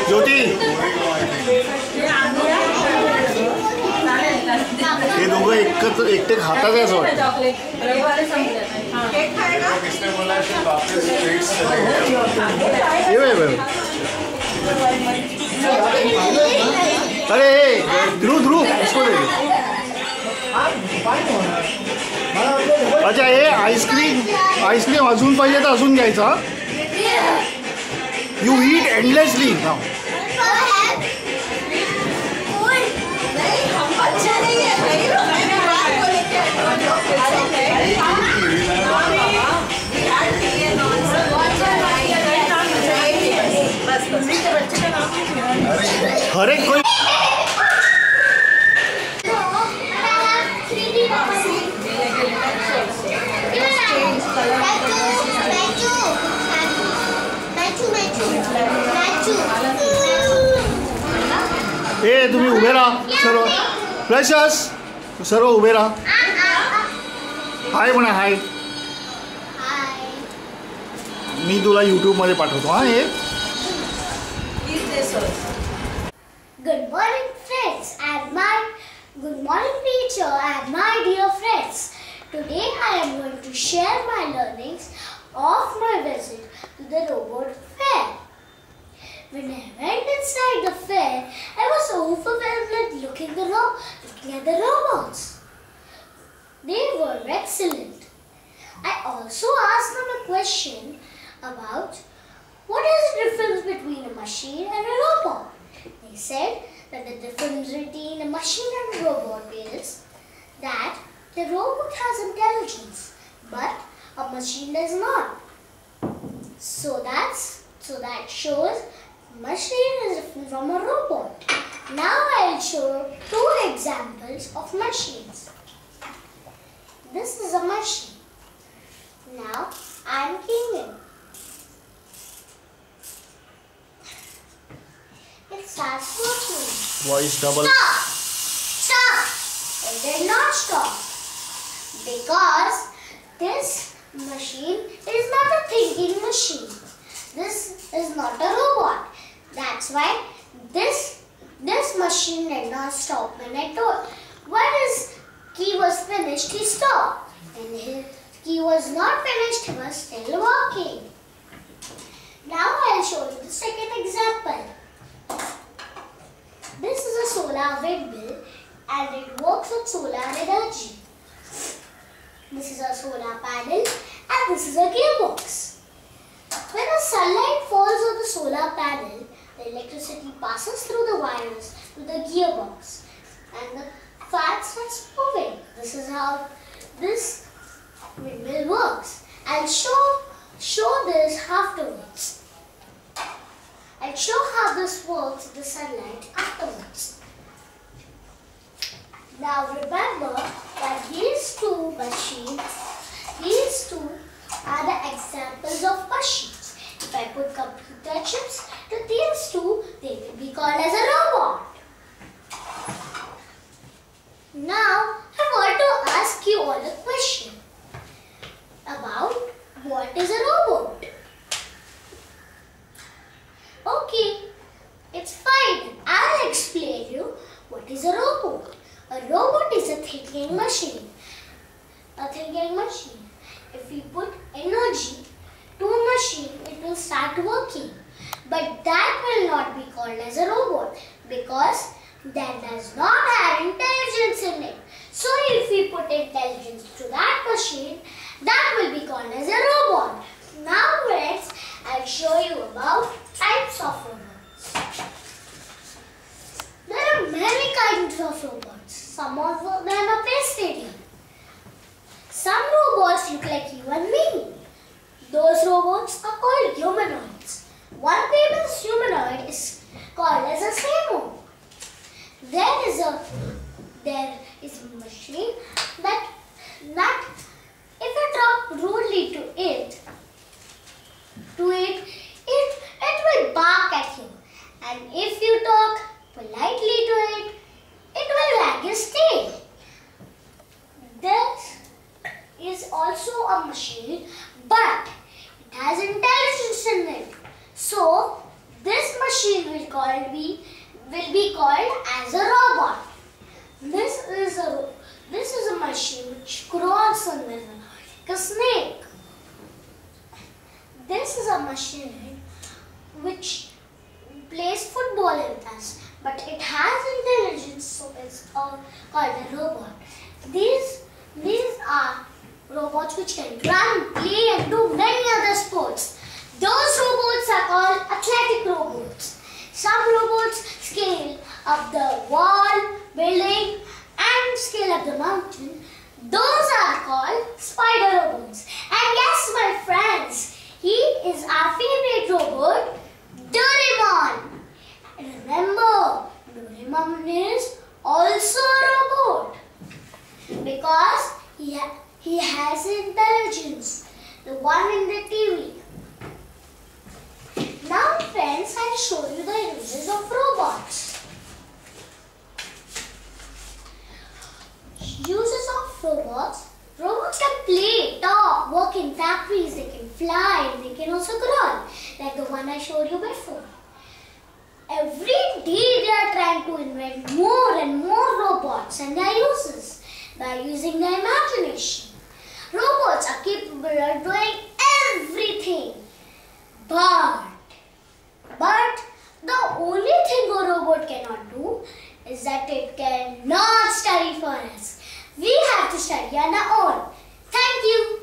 ज्योति हे दोघं एकटे खातात असं वाटतं. अरे ध्रुव ध्रुव इसको दे. अच्छा हे आईस्क्रीम अजून पाहिजे तर अजून घ्यायचा. You eat endlessly now. हर एक कोई तुम्ही उभे राहा सर्व. फ्लॅशर्स सर्व उभे राहा. हाय म्हणा. हाय. मी तुला YouTube मध्ये पाठवतो. हा हे Good morning friends and good morning teacher and my dear friends. Today I am going to share my learnings of my visit to the robot fair. When I went inside the fair, I was overwhelmed at looking at the robots. They were excellent. I also asked them a question about what is the difference between a machine and a robot. They said that the difference between a machine and a robot is that the robot has intelligence, but a machine does not. So that shows machine is different from a robot. Now I will show two examples of machines. This is a machine. Now I am keying in. It starts working. Voice double. Stop! It did not stop. Because this machine is not a thinking machine. This is not a robot. That's why this machine did not stop when I told. When his key was finished, he stopped. When his key was not finished, he was still walking. Now I will show you the second example. This is a solar windmill and it works with solar energy. This is a solar panel and this is a gearbox. When the sunlight falls on the solar panel, the electricity passes through the wires to the gearbox and the fan starts moving. This is how this windmill works. I'll show this afterwards. I'll show how this works in the sunlight afterwards. Now remember that these two are the examples of machines. If I put computer chips to these two, they will be called as a robot. Now I want to ask you all a question about what is a robot. Okay, it's fine. I'll explain you what is a robot. A robot is a thinking machine. A thinking machine. If we put energy to a machine, it will start working. But that will not be called as a robot because that does not have intelligence in it. So if we put intelligence to that machine, that will be called as a robot. Now friends, I'll show you about types of robots. There are many kinds of robots. Some of them are fascinating. Some robots look like you and me. Those robots are called humanoids. One famous humanoid is called as a Samo. There is a machine that if you talk rudely to it will bark at you. And if you talk politely to it, it will wag its tail. There is also a machine, but it has intelligence in it. will be called as a robot. This is a machine which crawls on the ground like a snake. This is a machine which plays football with us, but it has intelligence, so it's called a robot. These are robots which can run, play and do many other sports. Those robots are called athletic robots. Some robots scale up the wall, building and scale up the mountain. Those are called spider robots. And yes, my friends, he is our favorite robot, Doraemon. Remember, Doraemon is also a robot because he has intelligence, the one in the TV. Now friends, I'll show you the uses of robots. Uses of robots. Robots can play, talk, work in factories, they can fly, and they can also crawl, like the one I showed you before. Every day they are trying to invent more and more robots and their uses by using their imagination. Robots are capable of doing everything, but the only thing a robot cannot do is that it cannot study for us. We have to study on our own. Thank you.